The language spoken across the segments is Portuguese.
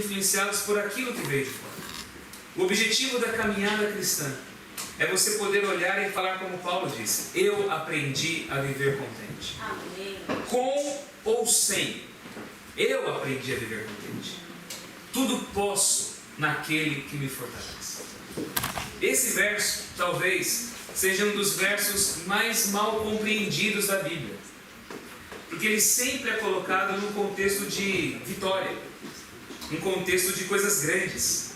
influenciados por aquilo que veio de fora. O objetivo da caminhada cristã é você poder olhar e falar como Paulo disse: eu aprendi a viver contente. Amém. Com ou sem, eu aprendi a viver contente. Tudo posso naquele que me fortalece. Esse verso talvez seja um dos versos mais mal compreendidos da Bíblia, porque ele sempre é colocado num contexto de vitória, num contexto de coisas grandes.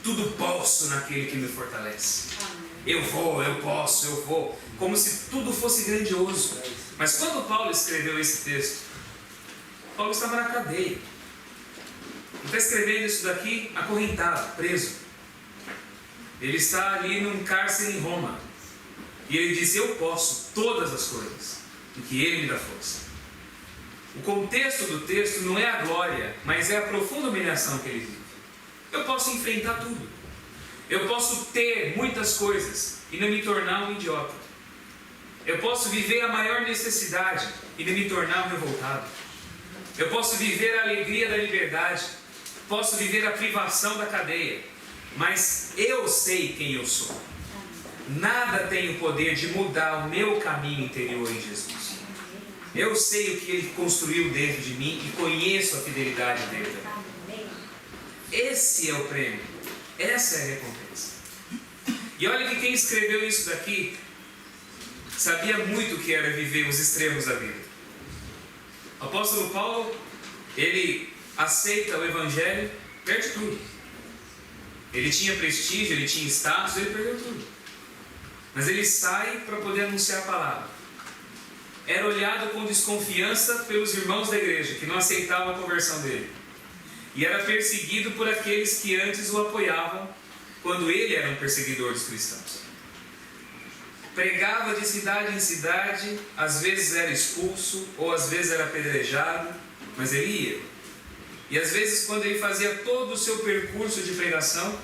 Tudo posso naquele que me fortalece. Eu vou, eu posso, eu vou. Como se tudo fosse grandioso. Mas quando Paulo escreveu esse texto, Paulo estava na cadeia. Ele está escrevendo isso daqui acorrentado, preso. Ele está ali num cárcere em Roma. E ele diz: eu posso todas as coisas, porque ele me dá força. O contexto do texto não é a glória, mas é a profunda humilhação que ele vive. Eu posso enfrentar tudo. Eu posso ter muitas coisas e não me tornar um idiota. Eu posso viver a maior necessidade e não me tornar um revoltado. Eu posso viver a alegria da liberdade. Posso viver a privação da cadeia. Mas eu sei quem eu sou. Nada tem o poder de mudar o meu caminho interior em Jesus. Eu sei o que Ele construiu dentro de mim e conheço a fidelidade dele. Esse é o prêmio. Essa é a recompensa. E olha que quem escreveu isso daqui sabia muito o que era viver os extremos da vida. O apóstolo Paulo, ele aceita o Evangelho, perde tudo. Ele tinha prestígio, ele tinha status, ele perdeu tudo. Mas ele sai para poder anunciar a palavra. Era olhado com desconfiança pelos irmãos da igreja, que não aceitavam a conversão dele. E era perseguido por aqueles que antes o apoiavam, quando ele era um perseguidor dos cristãos. Pregava de cidade em cidade, às vezes era expulso, ou às vezes era apedrejado, mas ele ia. E às vezes, quando ele fazia todo o seu percurso de pregação,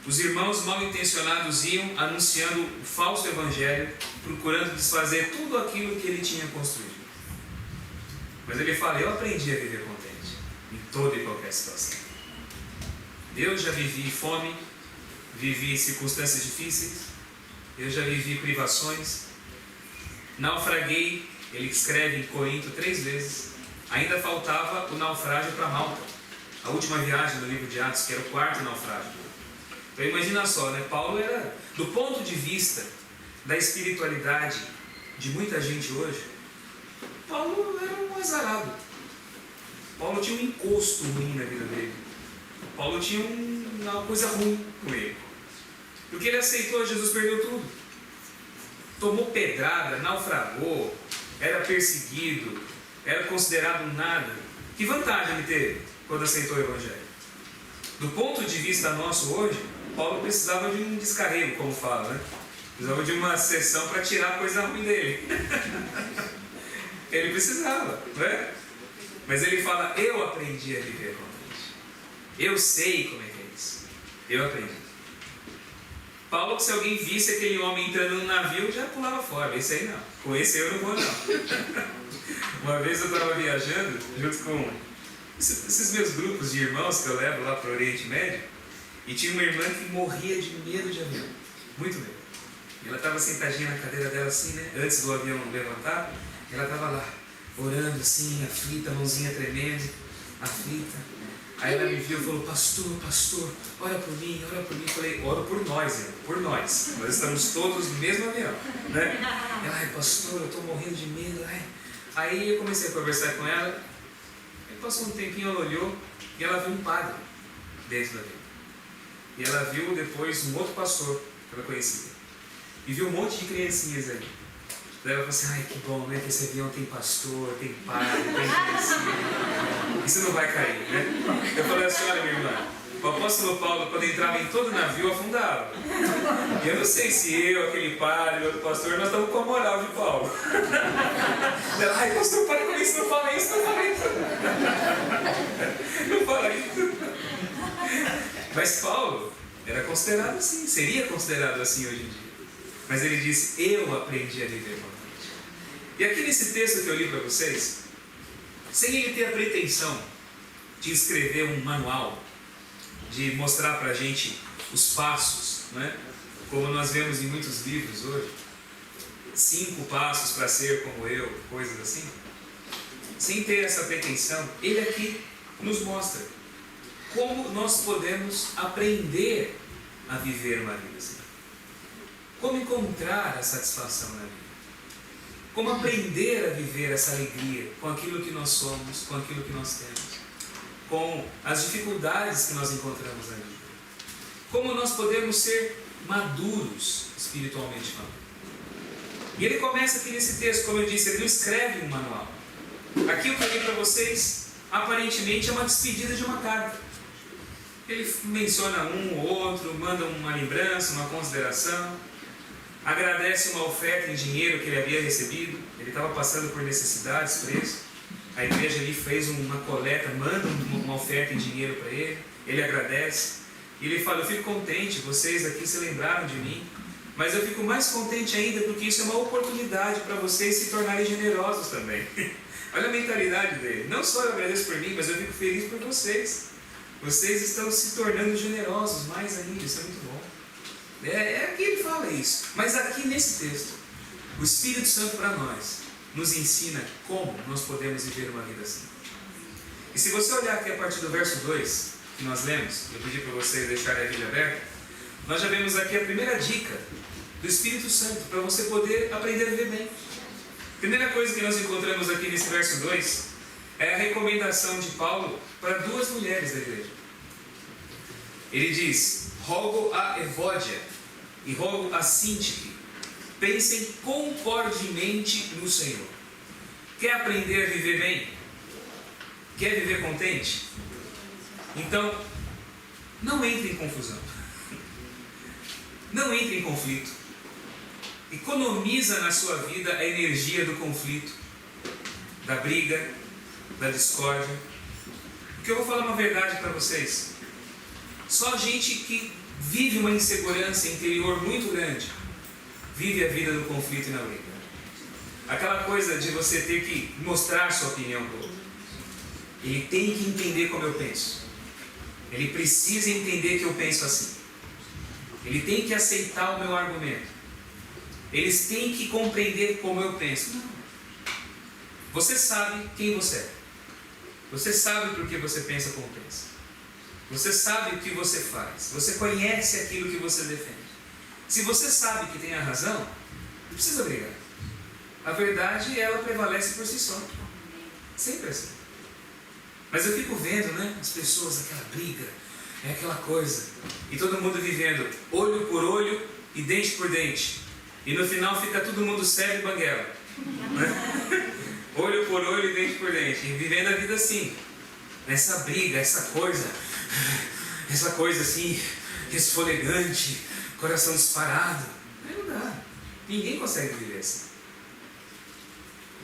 os irmãos mal intencionados iam anunciando o falso evangelho, procurando desfazer tudo aquilo que ele tinha construído. Mas ele fala: eu aprendi a viver contente em toda e qualquer situação. Eu já vivi fome, vivi circunstâncias difíceis, eu já vivi privações, naufraguei. Ele escreve em Corinto 3 vezes. Ainda faltava o naufrágio para Malta, a última viagem do livro de Atos, que era o 4º naufrágio. Então imagina só, né? Paulo era, do ponto de vista da espiritualidade de muita gente hoje, Paulo era um azarado. Paulo tinha um encosto ruim na vida dele. Paulo tinha uma coisa ruim com ele. Porque ele aceitou Jesus, perdeu tudo. Tomou pedrada, naufragou, era perseguido, era considerado um nada. Que vantagem ele teve quando aceitou o Evangelho? Do ponto de vista nosso hoje, Paulo precisava de um descarrego, como fala, né? Precisava de uma sessão para tirar a coisa ruim dele. Ele precisava, não é? Mas ele fala: eu aprendi a viver contente. Eu sei como é que é isso. Eu aprendi. Paulo, que se alguém visse aquele homem entrando num navio, já pulava fora. Esse aí não. Com esse eu não vou não. Uma vez eu estava viajando junto com esses meus grupos de irmãos que eu levo lá para o Oriente Médio, e tinha uma irmã que morria de medo de avião. Muito medo. E ela estava sentadinha na cadeira dela assim, né? Antes do avião levantar, ela estava lá, orando assim, aflita, a mãozinha tremendo, aflita. Aí ela me viu e falou: pastor, ora por mim, ora por mim. Eu falei: ora por nós, irmão, por nós. Nós estamos todos no mesmo avião, né? Ela: ai, pastor, eu estou morrendo de medo. Ai. Aí eu comecei a conversar com ela. Aí passou um tempinho, ela olhou e ela viu um padre dentro do avião. E ela viu depois um outro pastor que ela conhecia. E viu um monte de criancinhas ali. Daí ela falou assim: ai, que bom, né? Que esse avião tem pastor, tem padre, tem criancinha. Isso não vai cair, né? Eu falei assim: olha, minha irmã, o apóstolo Paulo, quando entrava em todo navio, afundava. E eu não sei se eu, aquele padre, outro pastor, nós estamos com a moral de Paulo. Ela: ai, pastor, para com isso, não fala isso, não fala isso. Não fala isso. Mas Paulo era considerado assim, seria considerado assim hoje em dia. Mas ele disse: eu aprendi a viver contente. E aqui nesse texto que eu li para vocês, sem ele ter a pretensão de escrever um manual, de mostrar para a gente os passos, né? Como nós vemos em muitos livros hoje, 5 passos para ser como eu, coisas assim. Sem ter essa pretensão, ele aqui nos mostra como nós podemos aprender a viver uma vida assim. Como encontrar a satisfação na vida. Como aprender a viver essa alegria com aquilo que nós somos, com aquilo que nós temos, com as dificuldades que nós encontramos na vida. Como nós podemos ser maduros espiritualmente falando. E ele começa aqui nesse texto, como eu disse, ele não escreve um manual. Aqui o que eu li para vocês, aparentemente é uma despedida de uma carta. Ele menciona um ou outro, manda uma lembrança, uma consideração, agradece uma oferta em dinheiro que ele havia recebido. Ele estava passando por necessidades, preso. A igreja ali fez uma coleta, manda uma oferta em dinheiro para ele. Ele agradece. E ele fala: eu fico contente, vocês aqui se lembraram de mim. Mas eu fico mais contente ainda porque isso é uma oportunidade para vocês se tornarem generosos também. Olha a mentalidade dele. Não só eu agradeço por mim, mas eu fico feliz por vocês. Vocês estão se tornando generosos mais ainda. Isso é muito bom. Aqui ele fala isso. Mas aqui nesse texto, o Espírito Santo para nós nos ensina como nós podemos viver uma vida assim. E se você olhar aqui a partir do verso 2, que nós lemos, eu pedi para vocês deixarem a Bíblia aberta, nós já vemos aqui a primeira dica do Espírito Santo para você poder aprender a viver bem. A primeira coisa que nós encontramos aqui nesse verso 2 é a recomendação de Paulo para 2 mulheres da igreja. Ele diz: rogo a Evódia e rogo a Síntique, pensem concordemente no Senhor. Quer aprender a viver bem? Quer viver contente? Então, não entre em confusão. Não entre em conflito. Economiza na sua vida a energia do conflito, da briga, da discórdia. Porque eu vou falar uma verdade para vocês. Só gente que vive uma insegurança interior muito grande vive a vida do conflito e na briga. Aquela coisa de você ter que mostrar sua opinião para o outro. Ele tem que entender como eu penso. Ele precisa entender que eu penso assim. Ele tem que aceitar o meu argumento. Eles têm que compreender como eu penso. Não. Você sabe quem você é. Você sabe por que você pensa como pensa. Você sabe o que você faz. Você conhece aquilo que você defende. Se você sabe que tem a razão, não precisa brigar. A verdade, ela prevalece por si só. Sempre assim. Mas eu fico vendo, né, as pessoas, aquela briga, aquela coisa. E todo mundo vivendo olho por olho e dente por dente. E no final fica todo mundo cego e banguela. Né? Olho por olho e dente por dente. E vivendo a vida assim. Essa briga, essa coisa assim, esfolegante, coração disparado. Aí não dá. Ninguém consegue viver assim.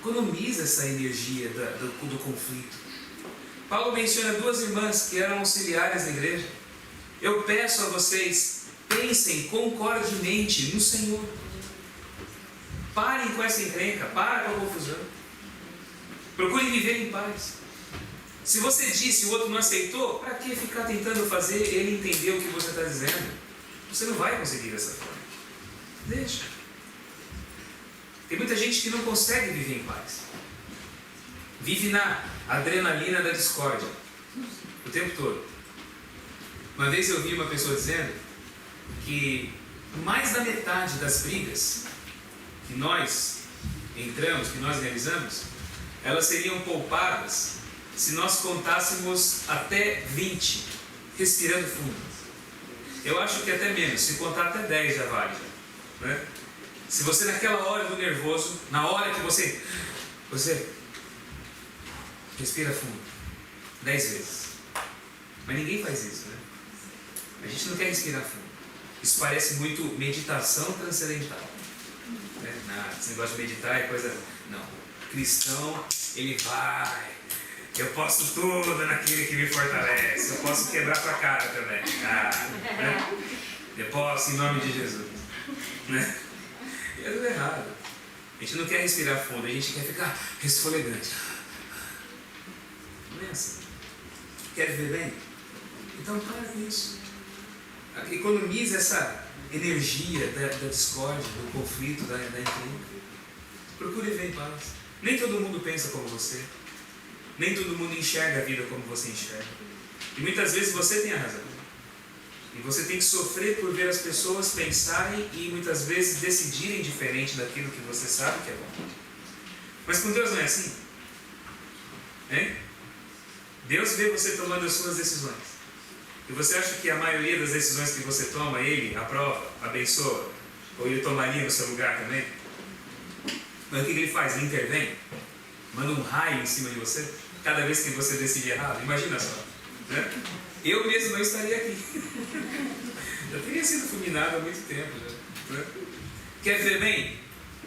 Economiza essa energia do conflito. Paulo menciona 2 irmãs que eram auxiliares da igreja. Eu peço a vocês, pensem concordemente no Senhor. Parem com essa encrenca, parem com a confusão. Procurem viver em paz. Se você disse e o outro não aceitou, para que ficar tentando fazer ele entender o que você está dizendo? Você não vai conseguir dessa forma. Deixa. Tem muita gente que não consegue viver em paz. Vive na adrenalina da discórdia o tempo todo. Uma vez eu vi uma pessoa dizendo que mais da metade das brigas que nós entramos, que nós realizamos, elas seriam poupadas se nós contássemos até 20, respirando fundo. Eu acho que até menos, se contar até 10 já vale. Né? Se você naquela hora do nervoso, na hora que você respira fundo, 10 vezes. Mas ninguém faz isso, né? A gente não quer respirar fundo. Isso parece muito meditação transcendental. Né? Esse negócio de meditar é coisa... Não. O cristão, ele vai... Eu posso tudo naquele que me fortalece. Eu posso quebrar sua cara também. Né? Eu posso em nome de Jesus. Né? E é tudo errado. A gente não quer respirar fundo, a gente quer ficar resfolegante. Não é assim. Quer viver bem? Então para com isso. Economize essa energia da discórdia, do conflito, da encrenca. Procure viver em paz. Nem todo mundo pensa como você. Nem todo mundo enxerga a vida como você enxerga. E muitas vezes você tem a razão. E você tem que sofrer por ver as pessoas pensarem e muitas vezes decidirem diferente daquilo que você sabe que é bom. Mas com Deus não é assim. Hein? Deus vê você tomando as suas decisões. E você acha que a maioria das decisões que você toma, Ele aprova, abençoa? Ou Ele tomaria no seu lugar também? Mas o que Ele faz? Ele intervém? Manda um raio em cima de você? Cada vez que você decide errado? Imagina só. Né? Eu mesmo não estaria aqui. Eu teria sido fulminado há muito tempo. Né? Quer ver bem?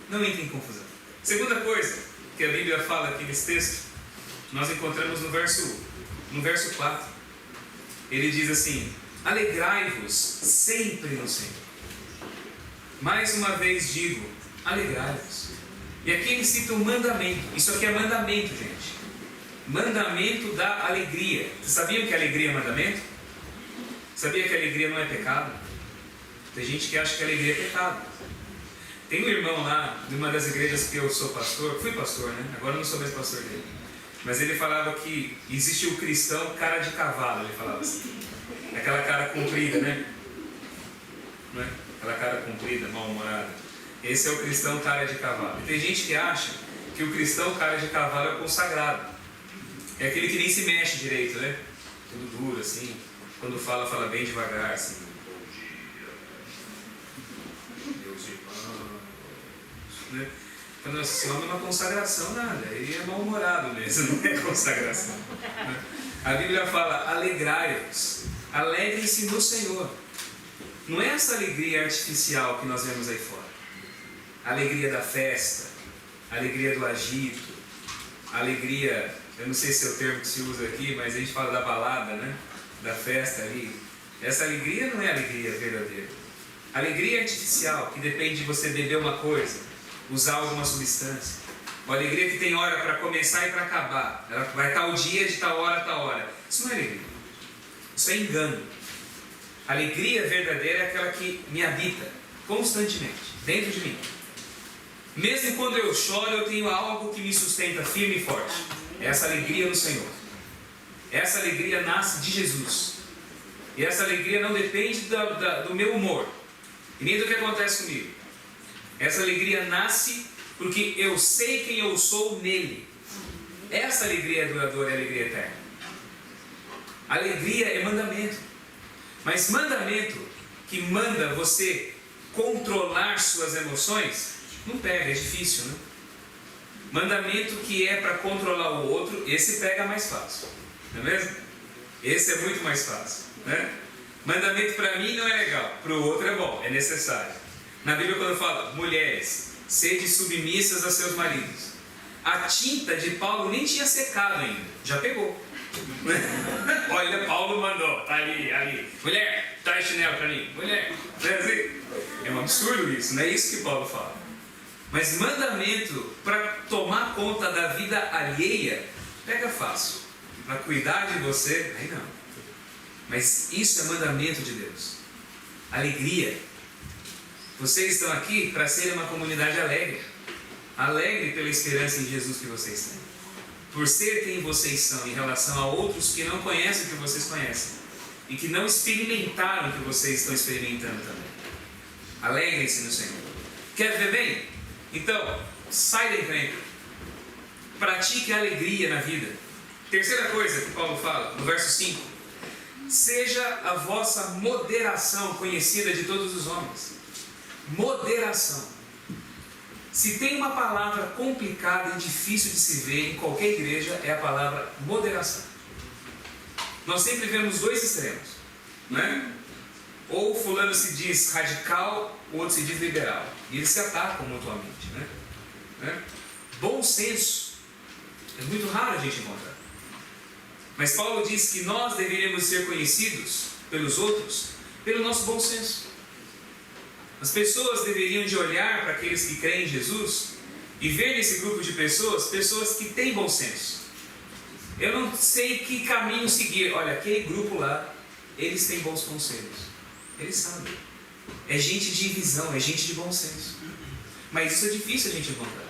Não entre em confusão. Segunda coisa que a Bíblia fala aqui nesse texto, nós encontramos no verso 4. Ele diz assim: alegrai-vos sempre no Senhor. Mais uma vez digo, alegrai-vos. E aqui ele cita um mandamento. Isso aqui é mandamento, gente. Mandamento da alegria. Vocês sabiam que a alegria é mandamento? Sabia que a alegria não é pecado? Tem gente que acha que a alegria é pecado. Tem um irmão lá, de uma das igrejas que eu sou pastor, fui pastor, né? Agora não sou mais pastor dele. Mas ele falava que existe o cristão cara de cavalo, ele falava assim. Aquela cara comprida, né? Não é? Aquela cara comprida, mal-humorada. Esse é o cristão cara de cavalo. E tem gente que acha que o cristão cara de cavalo é o consagrado. É aquele que nem se mexe direito, né? Tudo duro, assim. Quando fala bem devagar, assim. Bom dia, meus irmãos. Né? Quando esse homem não é uma consagração, nada. Ele é mal-humorado mesmo, não é consagração. A Bíblia fala, alegrai-vos. Alegrem-se no Senhor. Não é essa alegria artificial que nós vemos aí fora. A alegria da festa, a alegria do agito, a alegria, eu não sei se é o termo que se usa aqui, mas a gente fala da balada, né? Da festa ali. Essa alegria não é alegria verdadeira. A alegria artificial, que depende de você beber uma coisa, usar alguma substância. Uma alegria que tem hora para começar e para acabar. Ela vai tal dia de tal hora a tal hora. Isso não é alegria. Isso é engano. A alegria verdadeira é aquela que me habita constantemente, dentro de mim. Mesmo quando eu choro, eu tenho algo que me sustenta firme e forte. É essa alegria no Senhor. Essa alegria nasce de Jesus. E essa alegria não depende do meu humor, e nem do que acontece comigo. Essa alegria nasce porque eu sei quem eu sou nele. Essa alegria é duradoura, é a alegria eterna. Alegria é mandamento. Mas mandamento que manda você controlar suas emoções, não pega, é difícil, né? Mandamento que é para controlar o outro, esse pega mais fácil. Não é mesmo? Esse é muito mais fácil, né? Mandamento para mim não é legal, para o outro é bom, é necessário. Na Bíblia quando fala, mulheres, sede submissas a seus maridos. A tinta de Paulo nem tinha secado ainda, já pegou. Olha, Paulo mandou, tá ali. Mulher, traz chinelo para mim. Mulher, é um absurdo isso, não é isso que Paulo fala. Mas mandamento para tomar conta da vida alheia, pega fácil. Para cuidar de você, aí não. Mas isso é mandamento de Deus. Alegria. Vocês estão aqui para serem uma comunidade alegre. Alegre pela esperança em Jesus que vocês têm. Por ser quem vocês são em relação a outros que não conhecem o que vocês conhecem. E que não experimentaram o que vocês estão experimentando também. Alegrem-se no Senhor. Quer ver bem? Então, sai da encrenca. Pratique a alegria na vida. Terceira coisa que Paulo fala, no verso 5. Seja a vossa moderação conhecida de todos os homens. Moderação. Se tem uma palavra complicada e difícil de se ver em qualquer igreja, é a palavra moderação. Nós sempre vemos dois extremos, né? Ou fulano se diz radical, o outro se diz liberal. E eles se atacam mutuamente, né? Bom senso é muito raro a gente encontrar. Mas Paulo diz que nós deveríamos ser conhecidos pelos outros pelo nosso bom senso. As pessoas deveriam de olhar para aqueles que creem em Jesus e ver nesse grupo de pessoas que têm bom senso. Eu não sei que caminho seguir. Olha, aquele grupo lá, eles têm bons conselhos. Eles sabem. É gente de visão, é gente de bom senso. Mas isso é difícil a gente encontrar.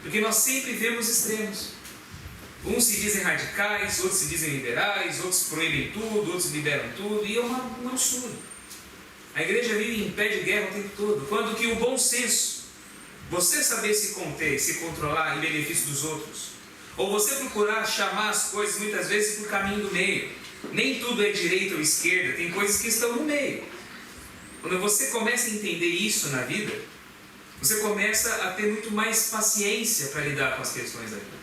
Porque nós sempre vemos extremos. Uns se dizem radicais, outros se dizem liberais, outros proíbem tudo, outros liberam tudo. E é um absurdo. A igreja vive em pé de guerra o tempo todo. Quando que o bom senso, você saber se conter, se controlar em benefício dos outros, ou você procurar chamar as coisas muitas vezes para o caminho do meio. Nem tudo é direita ou esquerda, tem coisas que estão no meio. Quando você começa a entender isso na vida, você começa a ter muito mais paciência para lidar com as questões da vida.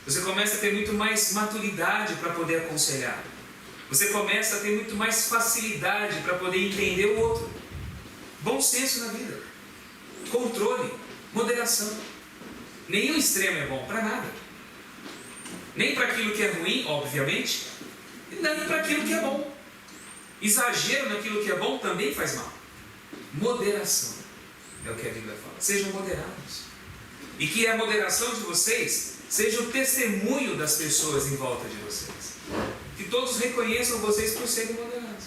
Você começa a ter muito mais maturidade para poder aconselhar. Você começa a ter muito mais facilidade para poder entender o outro. Bom senso na vida. Controle, moderação. Nenhum extremo é bom para nada. Nem para aquilo que é ruim, obviamente, e nem para aquilo que é bom. Exagero naquilo que é bom também faz mal. Moderação é o que a Bíblia fala. Sejam moderados. E que a moderação de vocês seja o testemunho das pessoas em volta de vocês. Que todos reconheçam vocês por serem moderados.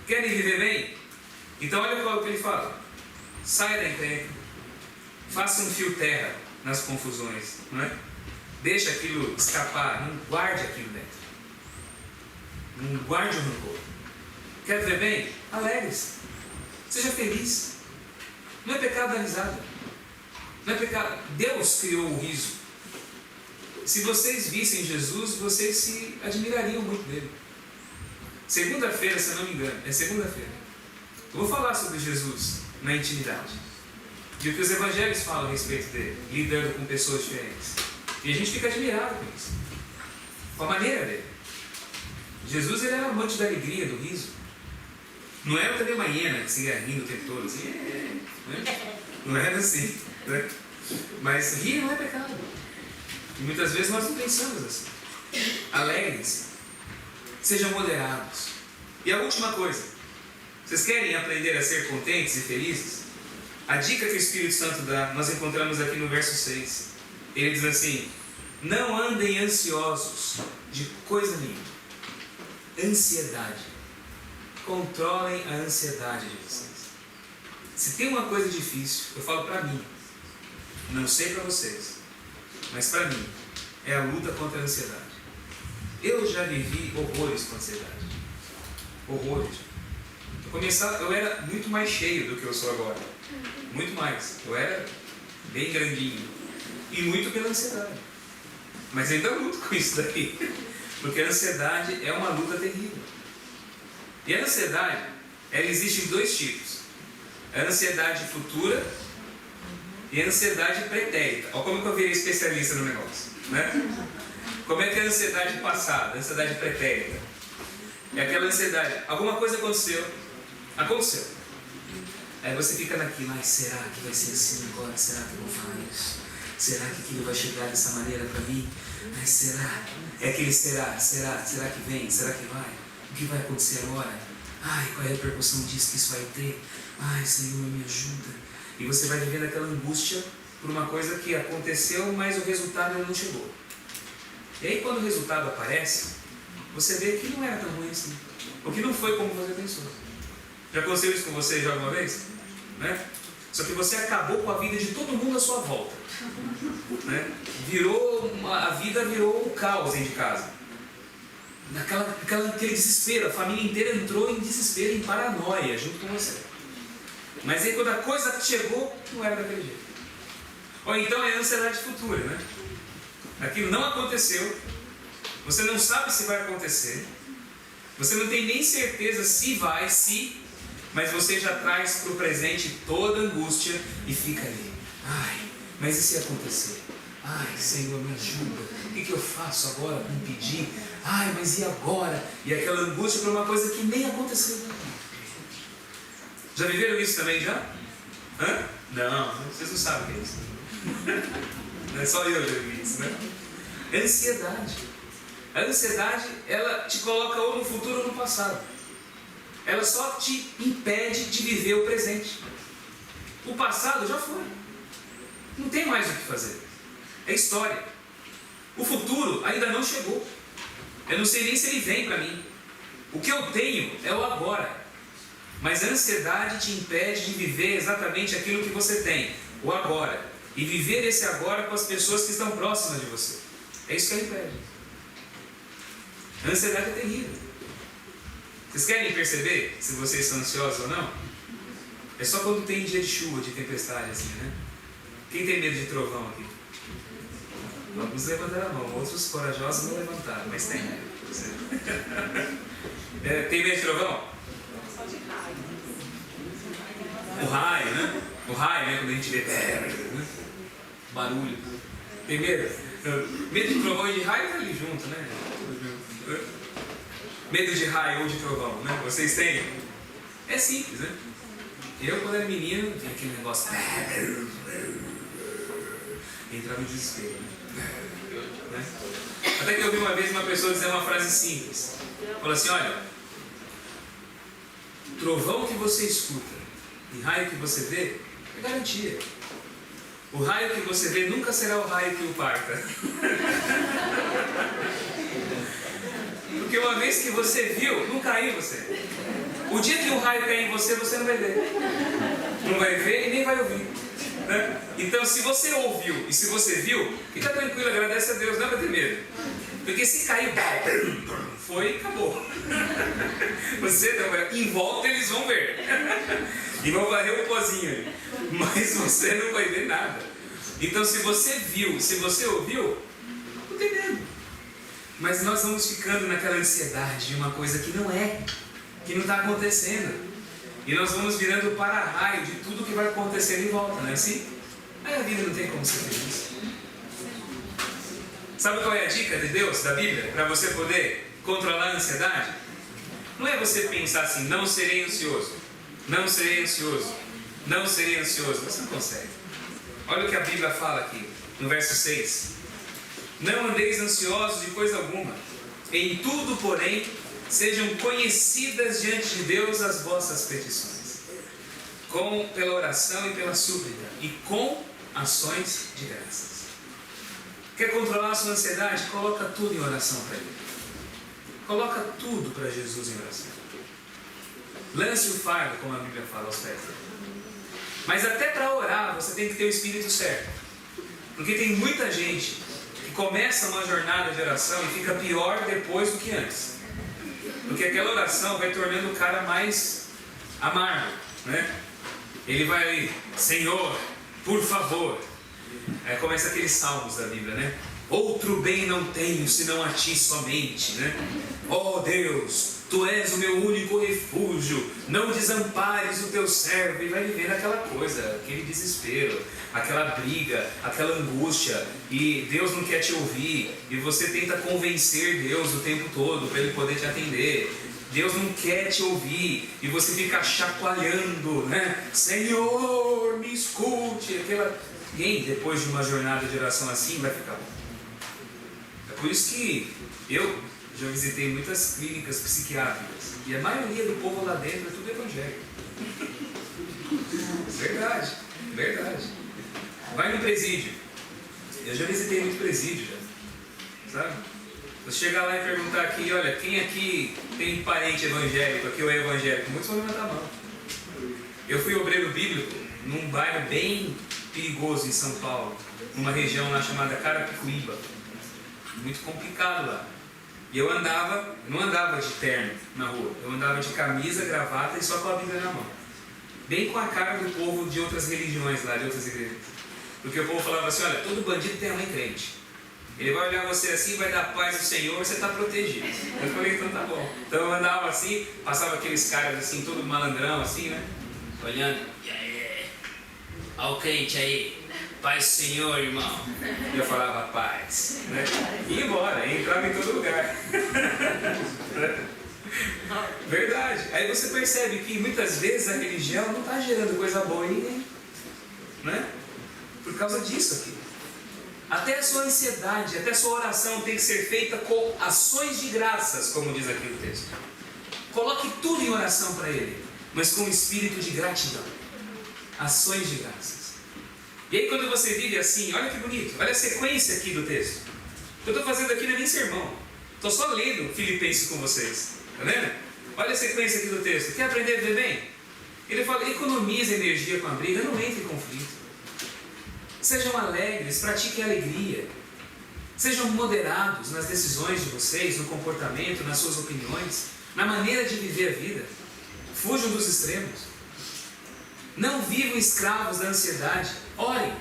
Querem viver bem? Então olha qual é o que ele fala. Saia da encrenca. Faça um fio terra nas confusões. Não é? Deixa aquilo escapar. Não guarde aquilo dentro. Não guarde o rancor. Quer viver bem? Alegre-se. Seja feliz. Não é pecado dar risada. Não é pecado. Deus criou o riso. Se vocês vissem Jesus, vocês se admirariam muito dele. Segunda-feira, se eu não me engano, é segunda-feira. Eu vou falar sobre Jesus na intimidade. E o que os evangelhos falam a respeito dele, lidando com pessoas diferentes. E a gente fica admirado com isso. Com a maneira dele. Jesus, ele era amante da alegria, do riso. Não era também uma hiena que se ia rindo o tempo todo, assim, né? Não era assim, né? Mas rir não é pecado. E muitas vezes nós não pensamos assim. Alegrem-se. Sejam moderados. E a última coisa. Vocês querem aprender a ser contentes e felizes? A dica que o Espírito Santo dá, nós encontramos aqui no verso 6. Ele diz assim: não andem ansiosos de coisa nenhuma. Ansiedade. Controlem a ansiedade de vocês. Se tem uma coisa difícil, eu falo para mim, não sei para vocês, mas para mim, é a luta contra a ansiedade. Eu já vivi horrores com a ansiedade. Horrores. Eu era muito mais cheio do que eu sou agora. Muito mais. Eu era bem grandinho. E muito pela ansiedade. Mas ainda luto com isso daí. Porque a ansiedade é uma luta terrível. E a ansiedade, ela existe em dois tipos. A ansiedade futura e a ansiedade pretérita. Olha como que eu virei especialista no negócio, né? Como é que é a ansiedade passada, a ansiedade pretérita? É aquela ansiedade, alguma coisa aconteceu. Aí você fica naquilo, será que vai ser assim agora? Será que eu vou falar isso? Será que aquilo vai chegar dessa maneira para mim? Será? É aquele será que vem? Será que vai? O que vai acontecer agora? Qual é a repercussão disso que isso vai ter? Senhor, me ajuda. E você vai vivendo aquela angústia por uma coisa que aconteceu, mas o resultado ainda não chegou. E aí quando o resultado aparece, você vê que não era tão ruim assim. Ou que não foi como você pensou. Já aconteceu isso com você já alguma vez? Né? Só que você acabou com a vida de todo mundo à sua volta. Né? A vida virou um caos dentro de casa. Aquele desespero, a família inteira entrou em desespero, em paranoia junto com você. Mas aí quando a coisa chegou, não era daquele jeito. Ou então é a ansiedade futura, né? Aquilo não aconteceu, você não sabe se vai acontecer, você não tem nem certeza se vai, mas você já traz para o presente toda a angústia e fica ali. Mas e se acontecer? Senhor, me ajuda. O que eu faço agora para impedir? Mas e agora? E aquela angústia por uma coisa que nem aconteceu. Já viveram isso também já? Não, vocês não sabem o que é isso. Não é só eu já vivi isso, né? Ansiedade. A ansiedade, ela te coloca ou no futuro ou no passado. Ela só te impede de viver o presente. O passado já foi. Não tem mais o que fazer. É história. O futuro ainda não chegou. Eu não sei nem se ele vem para mim. O que eu tenho é o agora. Mas a ansiedade te impede de viver exatamente aquilo que você tem, o agora. E viver esse agora com as pessoas que estão próximas de você. É isso que ela impede. A ansiedade é terrível. Vocês querem perceber se vocês estão ansiosos ou não? É só quando tem dia de chuva, de tempestade, assim, né? Quem tem medo de trovão aqui? Alguns levantaram a mão, outros corajosos não levantaram, mas tem medo. Tem medo de trovão? O raio, né? O raio, né? Quando a gente vê barulho. Tem medo? Medo de trovão e de raio tá ali junto, né? Medo de raio ou de trovão, né? Vocês têm? É simples, né? Eu, quando era menino, tinha aquele negócio. Entrava em desespero, né? Até que eu vi uma vez uma pessoa dizer uma frase simples. Falou assim: olha, trovão que você escuta e raio que você vê é garantia. O raio que você vê nunca será o raio que o parta. Porque uma vez que você viu, não caiu em você. O dia que o raio cair em você, você não vai ver. Não vai ver e nem vai ouvir, né? Então, se você ouviu e se você viu, fica tranquilo, agradece a Deus, não vai ter medo. Porque se cair, foi e acabou. Você não, em volta eles vão ver. E vão varrer o pozinho ali. Mas você não vai ver nada. Então, se você viu, se você ouviu, não tem medo. Mas nós vamos ficando naquela ansiedade de uma coisa que não é, que não está acontecendo. E nós vamos virando para-raio de tudo que vai acontecer em volta, não é assim? Aí a vida não tem como ser feliz. Sabe qual é a dica de Deus, da Bíblia, para você poder controlar a ansiedade? Não é você pensar assim: não serei ansioso, não serei ansioso, não serei ansioso. Você não consegue. Olha o que a Bíblia fala aqui, no verso 6. Não andeis ansiosos de coisa alguma. Em tudo, porém, sejam conhecidas diante de Deus as vossas petições, pela oração e pela súplica, e com ações de graças. Quer controlar a sua ansiedade? Coloca tudo em oração para Ele. Coloca tudo para Jesus em oração. Lance o fardo, como a Bíblia fala, aos pés dele. Mas até para orar, você tem que ter o espírito certo. Porque tem muita gente que começa uma jornada de oração e fica pior depois do que antes. Porque aquela oração vai tornando o cara mais amargo, né? Ele vai ali: Senhor, por favor. Aí começa aqueles salmos da Bíblia, né? Outro bem não tenho, senão a ti somente, né? Ó Deus, tu és o meu único refúgio, não desampares o teu servo. E vai vivendo aquela coisa, aquele desespero, aquela briga, aquela angústia, e Deus não quer te ouvir, e você tenta convencer Deus o tempo todo para Ele poder te atender. Deus não quer te ouvir, e você fica chacoalhando, né? Senhor, me escute. Ninguém, depois de uma jornada de oração assim, vai ficar bom. É por isso que eu já visitei muitas clínicas psiquiátricas, e a maioria do povo lá dentro é tudo evangélico. Verdade, verdade. Vai no presídio. Eu já visitei muito presídio, já, sabe? Você chegar lá e perguntar aqui: olha, quem aqui tem parente evangélico aqui ou é evangélico? Muitos vão levantar a mão. Eu fui obreiro bíblico num bairro bem perigoso em São Paulo, numa região lá chamada Carapicuíba. Muito complicado lá. E eu não andava de terno na rua, eu andava de camisa, gravata e só com a Bíblia na mão. Bem com a cara do povo de outras religiões lá, de outras igrejas. Porque o povo falava assim: olha, todo bandido tem a mãe crente. Ele vai olhar você assim, vai dar paz do Senhor, você está protegido. Eu falei: então tá bom. Então eu andava assim, passava aqueles caras assim, todo malandrão assim, né? Olhando: e aí, olha o crente aí, paz do Senhor, irmão. E eu falava: paz, né? E ia embora, entrava em todo lugar. Verdade. Aí você percebe que muitas vezes a religião não está gerando coisa boa em ninguém, né? Por causa disso aqui. Até a sua ansiedade, até a sua oração tem que ser feita com ações de graças, como diz aqui o texto. Coloque tudo em oração para Ele, mas com um espírito de gratidão. Ações de graças. E aí quando você vive assim, olha que bonito, olha a sequência aqui do texto. Eu estou fazendo aqui não é nem sermão. Estou só lendo Filipenses com vocês. Está vendo? Olha a sequência aqui do texto. Quer aprender a viver bem? Ele fala, economize energia com a briga, não entre em conflito. Sejam alegres, pratiquem alegria. Sejam moderados nas decisões de vocês, no comportamento, nas suas opiniões, na maneira de viver a vida. Fujam dos extremos. Não vivam escravos da ansiedade. Orem.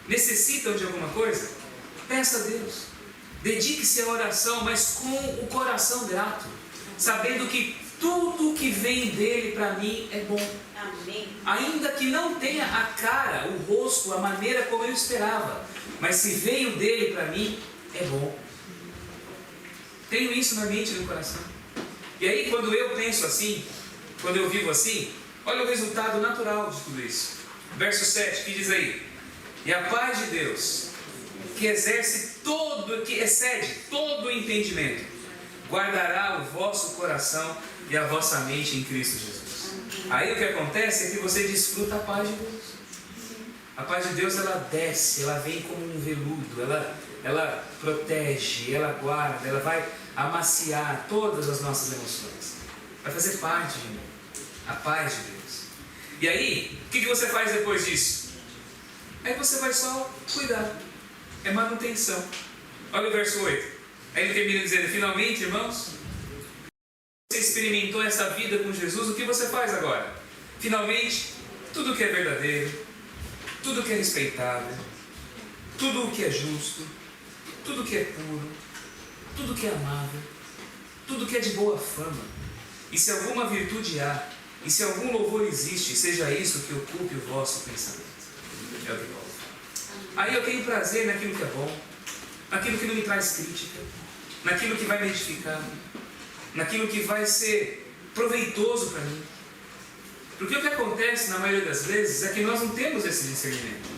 Necessitam de alguma coisa? Peça a Deus. Dedique-se à oração, mas com o coração grato, sabendo que tudo que vem dele para mim é bom. Amém. Ainda que não tenha a cara, o rosto, a maneira como eu esperava, mas se veio dele para mim, é bom. Tenho isso na mente e no coração. E aí quando eu penso assim, quando eu vivo assim, olha o resultado natural de tudo isso. Verso 7, que diz aí: e a paz de Deus, que excede todo o entendimento, guardará o vosso coração e a vossa mente em Cristo Jesus. Aí o que acontece é que você desfruta a paz de Deus. A paz de Deus, ela desce, ela vem como um veludo, ela protege, ela guarda, ela vai amaciar todas as nossas emoções. Vai fazer parte de mim. A paz de Deus. E aí, o que você faz depois disso? Aí você vai só cuidar. É manutenção. Olha o verso 8. Aí ele termina dizendo: finalmente, irmãos, você experimentou essa vida com Jesus, o que você faz agora? Finalmente, tudo que é verdadeiro, tudo que é respeitável, tudo o que é justo, tudo que é puro, tudo que é amável, tudo que é de boa fama, e se alguma virtude há, e se algum louvor existe, seja isso que ocupe o vosso pensamento. É o que Paulo fala. Aí eu tenho prazer naquilo que é bom, naquilo que não me traz crítica, naquilo que vai me edificar, naquilo que vai ser proveitoso para mim. Porque o que acontece na maioria das vezes é que nós não temos esse discernimento.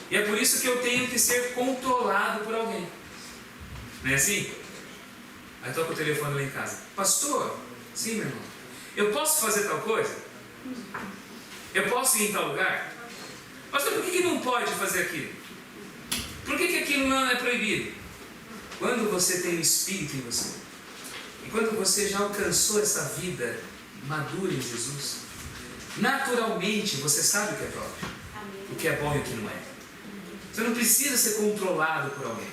E é por isso que eu tenho que ser controlado por alguém. Não é assim? Aí toca o telefone lá em casa: pastor, sim, meu irmão, eu posso fazer tal coisa? Eu posso ir em tal lugar? Pastor, por que não pode fazer aquilo? Por que aquilo não é proibido? Quando você tem o Espírito em você, e quando você já alcançou essa vida madura em Jesus, naturalmente você sabe o que é próprio, o que é bom e o que não é. Você não precisa ser controlado por alguém,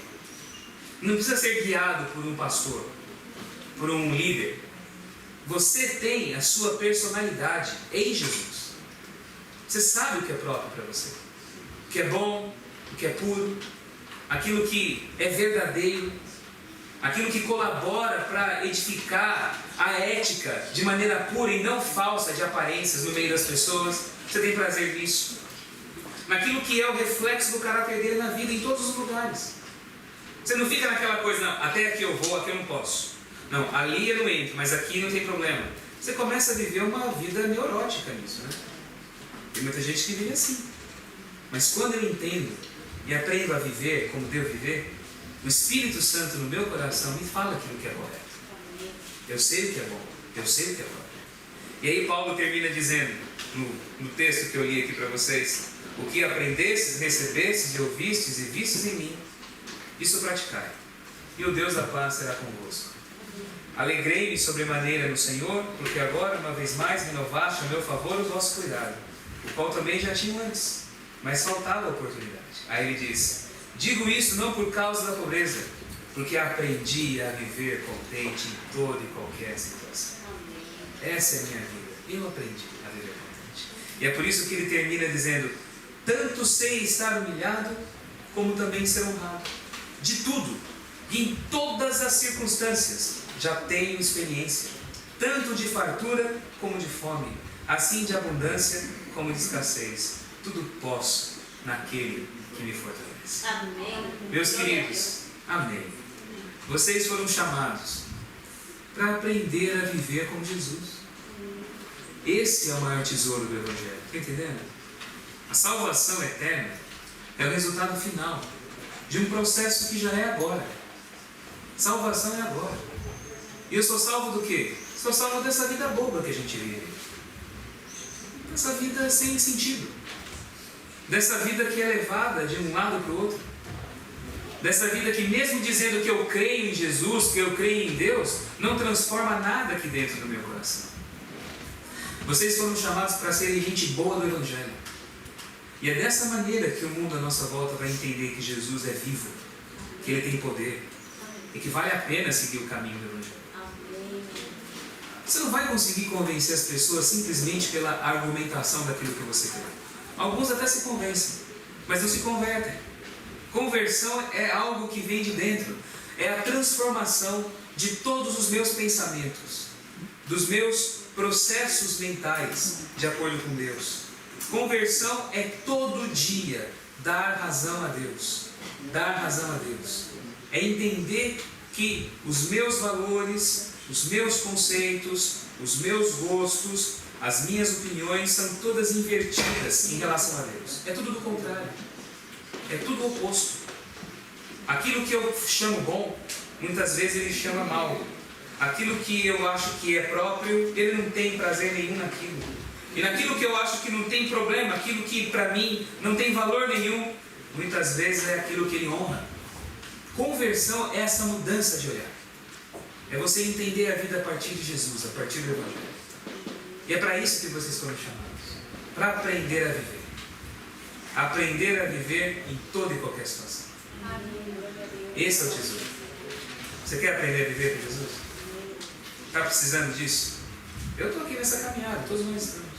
não precisa ser guiado por um pastor, por um líder. Você tem a sua personalidade em Jesus. Você sabe o que é próprio para você, o que é bom, o que é puro, aquilo que é verdadeiro, aquilo que colabora para edificar a ética de maneira pura e não falsa de aparências no meio das pessoas. Você tem prazer nisso. Naquilo que é o reflexo do caráter dele na vida, em todos os lugares. Você não fica naquela coisa: não, até aqui eu vou, aqui eu não posso. Não, ali eu não entro, mas aqui não tem problema. Você começa a viver uma vida neurótica nisso, né? Tem muita gente que vive assim. Mas quando eu entendo e aprendo a viver como devo viver, o Espírito Santo no meu coração me fala aquilo que é correto. Eu sei o que é bom, eu sei o que é correto. E aí Paulo termina dizendo, no texto que eu li aqui para vocês: o que aprendestes, recebestes e ouvistes e vistes em mim, isso praticai, e o Deus da paz será convosco. Alegrei-me sobremaneira no Senhor, porque agora, uma vez mais, renovaste a meu favor o vosso cuidado, o qual também já tinha antes, mas faltava a oportunidade. Aí ele diz: digo isso não por causa da pobreza, porque aprendi a viver contente em toda e qualquer situação. Essa é a minha vida. Eu aprendi a viver contente. E é por isso que ele termina dizendo: tanto sei estar humilhado, como também ser honrado. De tudo, e em todas as circunstâncias, já tenho experiência, tanto de fartura como de fome, assim de abundância como de escassez. Tudo posso naquele que me fortalece. Amém. Meus queridos, amém. Vocês foram chamados para aprender a viver com Jesus. Esse é o maior tesouro do Evangelho. Está entendendo? A salvação eterna é o resultado final de um processo que já é agora. Salvação é agora. E eu sou salvo do quê? Sou salvo dessa vida boba que a gente vive. Dessa vida sem sentido. Dessa vida que é levada de um lado para o outro. Dessa vida que, mesmo dizendo que eu creio em Jesus, que eu creio em Deus, não transforma nada aqui dentro do meu coração. Vocês foram chamados para serem gente boa do Evangelho. E é dessa maneira que o mundo à nossa volta vai entender que Jesus é vivo, que Ele tem poder e que vale a pena seguir o caminho do Evangelho. Você não vai conseguir convencer as pessoas simplesmente pela argumentação daquilo que você crê. Alguns até se convencem, mas não se convertem. Conversão é algo que vem de dentro. É a transformação de todos os meus pensamentos, dos meus processos mentais, de acordo com Deus. Conversão é todo dia dar razão a Deus. Dar razão a Deus. É entender que os meus valores, os meus conceitos, os meus gostos, as minhas opiniões são todas invertidas em relação a Deus. É tudo do contrário. É tudo oposto. Aquilo que eu chamo bom, muitas vezes ele chama mal. Aquilo que eu acho que é próprio, ele não tem prazer nenhum naquilo. E naquilo que eu acho que não tem problema, aquilo que para mim não tem valor nenhum, muitas vezes é aquilo que ele honra. Conversão é essa mudança de olhar. É você entender a vida a partir de Jesus, a partir do Evangelho. E é para isso que vocês foram chamados. Para aprender a viver. Aprender a viver em toda e qualquer situação. Esse é o tesouro. Você quer aprender a viver com Jesus? Está precisando disso? Eu estou aqui nessa caminhada, todos nós estamos.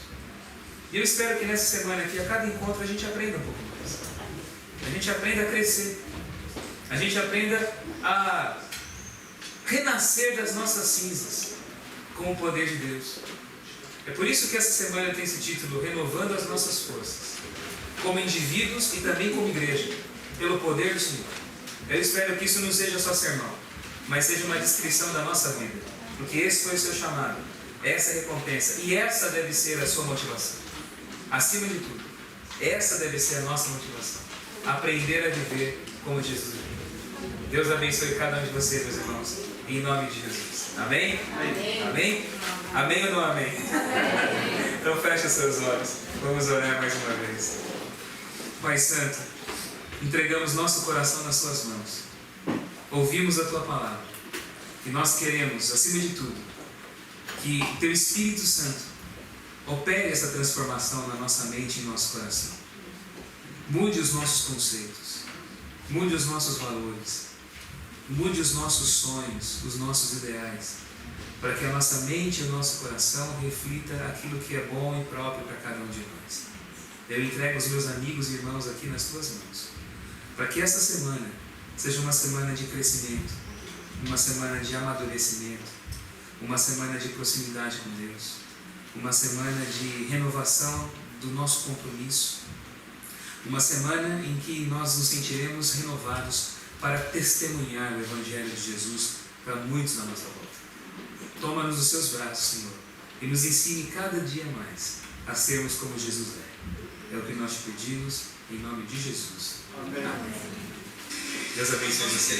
E eu espero que nessa semana aqui, a cada encontro, a gente aprenda um pouco mais. A gente aprenda a crescer. A gente aprenda a renascer das nossas cinzas com o poder de Deus. É por isso que essa semana tem esse título, Renovando as Nossas Forças, como indivíduos e também como igreja, pelo poder do Senhor. Eu espero que isso não seja só sermão, mas seja uma descrição da nossa vida, porque esse foi o seu chamado, essa é a recompensa, e essa deve ser a sua motivação. Acima de tudo, essa deve ser a nossa motivação, aprender a viver como Jesus vive. Deus abençoe cada um de vocês, meus irmãos, em nome de Jesus. Amém? Amém? Amém? Amém ou não amém? Então feche os seus olhos. Vamos orar mais uma vez. Pai Santo, entregamos nosso coração nas Suas mãos. Ouvimos a Tua palavra. E nós queremos, acima de tudo, que Teu Espírito Santo opere essa transformação na nossa mente e em nosso coração. Mude os nossos conceitos. Mude os nossos valores. Mude os nossos sonhos, os nossos ideais, para que a nossa mente e o nosso coração reflita aquilo que é bom e próprio para cada um de nós. Eu entrego os meus amigos e irmãos aqui nas Tuas mãos, para que essa semana seja uma semana de crescimento, uma semana de amadurecimento, uma semana de proximidade com Deus, uma semana de renovação do nosso compromisso, uma semana em que nós nos sentiremos renovados para testemunhar o Evangelho de Jesus para muitos na nossa volta. Toma-nos nos Seus braços, Senhor, e nos ensine cada dia mais a sermos como Jesus é. É o que nós te pedimos, em nome de Jesus. Amém. Deus abençoe você.